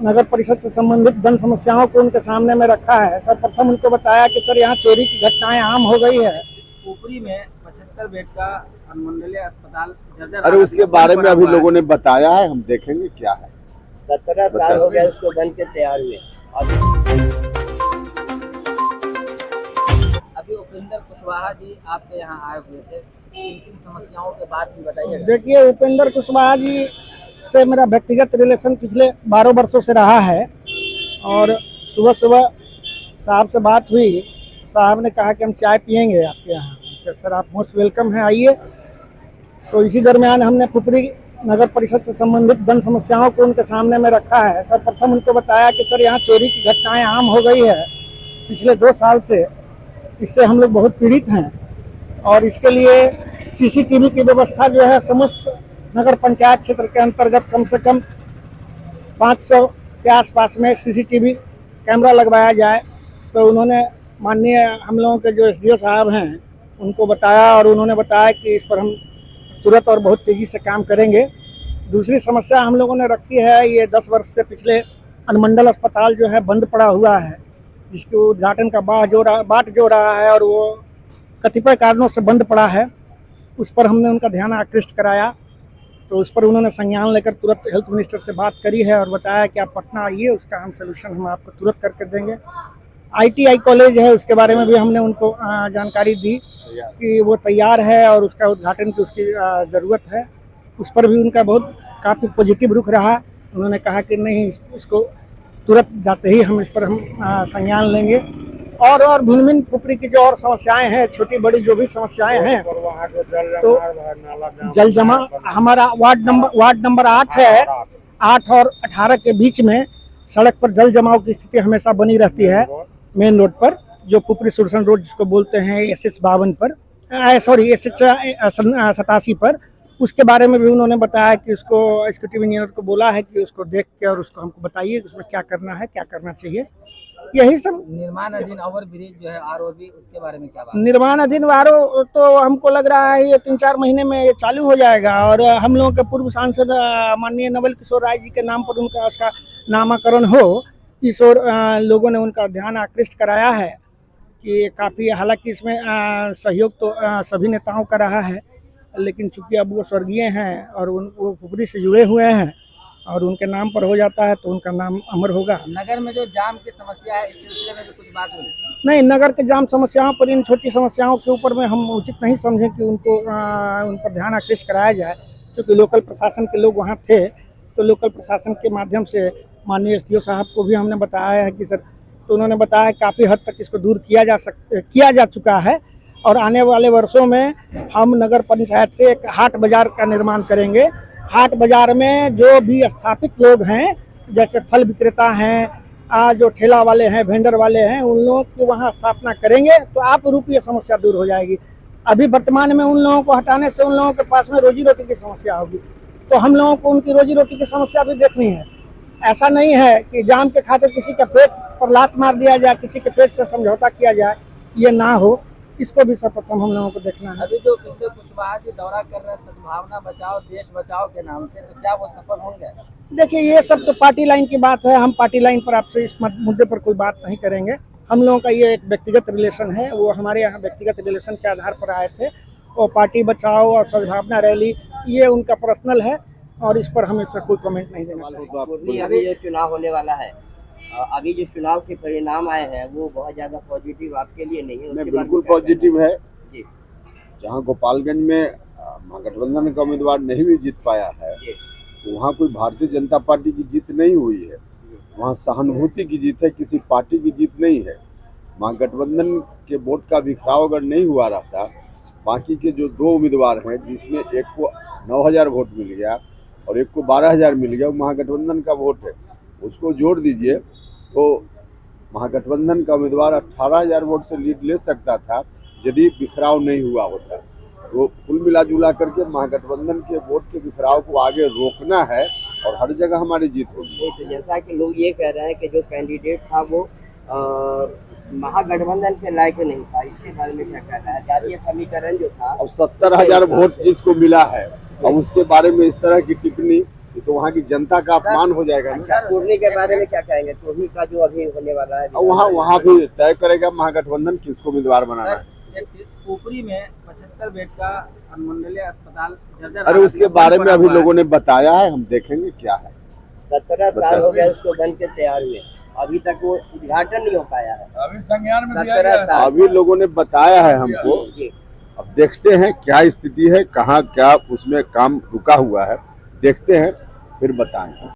नगर परिषद से संबंधित जन समस्याओं को उनके सामने में रखा है। सर्वप्रथम उनको बताया कि सर यहाँ चोरी की घटनाएं आम हो गई है। ऊपरी में 75 बेड का अनुमंडलीय अस्पताल जर्जर अरे उसके बारे में अभी लोगों ने बताया है, हम देखेंगे क्या है। 17 साल हो गया उसको बन के तैयार हुए। अभी उपेंद्र कुशवाहा जी आपके यहाँ आए हुए थे, किन समस्याओं के बाद भी बताइए। देखिए, उपेंद्र कुशवाहा जी से मेरा व्यक्तिगत रिलेशन पिछले 12 वर्षों से रहा है और सुबह सुबह साहब से बात हुई। साहब ने कहा कि हम चाय पियेंगे आपके यहाँ। तो सर आप मोस्ट वेलकम हैं, आइए। तो इसी दरमियान हमने पुपरी नगर परिषद से संबंधित जन समस्याओं को उनके सामने में रखा है। सर्वप्रथम उनको बताया कि सर यहाँ चोरी की घटनाएं आम हो गई है पिछले 2 साल से। इससे हम लोग बहुत पीड़ित हैं और इसके लिए सीसीटीवी की व्यवस्था जो है समस्त नगर पंचायत क्षेत्र के अंतर्गत कम से कम 500 के आसपास में सीसीटीवी कैमरा लगवाया जाए। तो उन्होंने माननीय हम लोगों के जो एसडीओ साहब हैं उनको बताया और उन्होंने बताया कि इस पर हम तुरंत और बहुत तेज़ी से काम करेंगे। दूसरी समस्या हम लोगों ने रखी है, ये 10 वर्ष से पिछले अनुमंडल अस्पताल जो है बंद पड़ा हुआ है, जिसके उद्घाटन का बाट जो रहा है और वो कतिपय कारणों से बंद पड़ा है। उस पर हमने उनका ध्यान आकृष्ट कराया। तो उस पर उन्होंने संज्ञान लेकर तुरंत हेल्थ मिनिस्टर से बात करी है और बताया कि आप पटना आइए, उसका हम सलूशन हम आपको तुरंत करके देंगे। ITI कॉलेज है, उसके बारे में भी हमने उनको जानकारी दी कि वो तैयार है और उसका उद्घाटन की उसकी ज़रूरत है। उस पर भी उनका काफ़ी पॉजिटिव रुख रहा। उन्होंने कहा कि नहीं, इसको तुरंत जाते ही हम इस पर हम संज्ञान लेंगे। और भिन्न भिन्न पुपरी की जो और समस्याएं हैं, छोटी बड़ी जो भी समस्याएं हैं, तो जल जमा हमारा वार्ड नंबर 8 है। 8 और 18 के बीच में सड़क पर जल जमाव की स्थिति हमेशा बनी रहती है। मेन रोड पर जो पुपरी सुरसन रोड जिसको बोलते हैं, SS 52 पर, सॉरी SS 87 पर, उसके बारे में भी उन्होंने बताया कि उसको एग्जीक्यूटिव इंजीनियर को बोला है कि उसको देख के और उसको हमको बताइए कि उसमें क्या करना है, क्या करना चाहिए। यही सब। निर्माणाधीन ओवर ब्रिज जो है ROB, उसके बारे में क्या बात? निर्माणाधीन आरो तो हमको लग रहा है ये 3-4 महीने में ये चालू हो जाएगा। और हम लोगों के पूर्व सांसद माननीय नवल किशोर राय जी के नाम पर उसका नामकरण हो, इस ओर लोगों ने उनका ध्यान आकृष्ट कराया है कि काफ़ी, हालांकि इसमें सहयोग तो सभी नेताओं का रहा है, लेकिन चूंकि अब वो स्वर्गीय हैं और वो पुपरी से जुड़े हुए हैं और उनके नाम पर हो जाता है तो उनका नाम अमर होगा। नगर में जो जाम की समस्या है, इस सिलसिले में भी कुछ बात हुई? नहीं, नगर के जाम समस्याओं पर, इन छोटी समस्याओं के ऊपर में हम उचित नहीं समझें कि उन पर ध्यान आकृष्ट कराया जाए। क्योंकि लोकल प्रशासन के लोग वहाँ थे, तो लोकल प्रशासन के माध्यम से माननीय SDO साहब को भी हमने बताया है कि सर, तो उन्होंने बताया काफ़ी हद तक इसको दूर किया जा चुका है। और आने वाले वर्षों में हम नगर पंचायत से एक हाट बाज़ार का निर्माण करेंगे। हाट बाज़ार में जो भी स्थापित लोग हैं, जैसे फल विक्रेता हैं, जो ठेला वाले हैं, वेंडर वाले हैं, उन लोगों की वहाँ स्थापना करेंगे तो आप रूपी समस्या दूर हो जाएगी। अभी वर्तमान में उन लोगों को हटाने से उन लोगों के पास में रोजी रोटी की समस्या होगी, तो हम लोगों को उनकी रोजी रोटी की समस्या भी देखनी है। ऐसा नहीं है कि जाम के खातिर किसी के पेट पर लात मार दिया जाए, किसी के पेट से समझौता किया जाए, ये ना हो। इसको भी सर्वप्रथम हम लोगों को देखना है। अभी जो उपेंद्र कुशवाहा जी दौरा कर रहे हैं सद्भावना बचाओ देश बचाओ के नाम पे, तो क्या वो सफल होंगे? देखिए, ये सब तो पार्टी लाइन की बात है। हम पार्टी लाइन पर आपसे इस मुद्दे पर कोई बात नहीं करेंगे। हम लोगों का ये एक व्यक्तिगत रिलेशन है, वो हमारे यहाँ व्यक्तिगत रिलेशन के आधार पर आए थे। और पार्टी बचाओ और सद्भावना रैली ये उनका पर्सनल है और इस पर हम इस पर कोई कमेंट नहीं देना चाहेंगे। अभी जो चुनाव होने वाला है, अभी जो चुनाव के परिणाम आए हैं वो बहुत ज़्यादा पॉजिटिव आपके लिए नहीं है? बिल्कुल पॉजिटिव है जी। जहाँ गोपालगंज में महागठबंधन का उम्मीदवार नहीं भी जीत पाया है, तो वहाँ कोई भारतीय जनता पार्टी की जीत नहीं हुई है, वहाँ सहानुभूति की जीत है, किसी पार्टी की जीत नहीं है। महागठबंधन के वोट का बिखराव अगर नहीं हुआ रहता, बाकी के जो 2 उम्मीदवार हैं, जिसमें एक को 9,000 वोट मिल गया और एक को 12,000 मिल गया, वो महागठबंधन का वोट है, उसको जोड़ दीजिए तो महागठबंधन का उम्मीदवार 18,000 वोट से लीड ले सकता था यदि बिखराव नहीं हुआ होता। तो कुल मिला जुला करके महागठबंधन के वोट के बिखराव को आगे रोकना है और हर जगह हमारी जीत होगी। तो जैसा कि लोग ये कह रहे हैं कि जो कैंडिडेट था वो महागठबंधन के लायक नहीं था, इसके बारे में क्या कहना है? जातीय समीकरण जो था, अब 70,000 वोट जिसको मिला है, अब उसके बारे में इस तरह की टिप्पणी ये तो वहाँ की जनता का अपमान हो जाएगा ना। अच्छा, टूरनी के बारे में क्या कहेंगे? टूरनी का जो अभी होने वाला है, और वहाँ भी तय करेगा महागठबंधन किसको उम्मीदवार बनाना है। सर, एक चीज, ऊपरी में 75 बेड का अनुमंडलीय अस्पताल जर्जर अरे हालत उसके में बारे बंद में अभी पड़ा हुआ लोगों ने बताया है, हम देखेंगे क्या है। 17 साल हो गए उसको बन के तैयार हुए, अभी तक वो उद्घाटन नहीं हो पाया है। अभी संज्ञान में दिया 17 गया है। साल अभी लोगों ने बताया है हमको, जी। अब देखते हैं क्या स्थिति है, कहाँ क्या उसमें काम रुका हुआ है, देखते हैं फिर बताएंगे।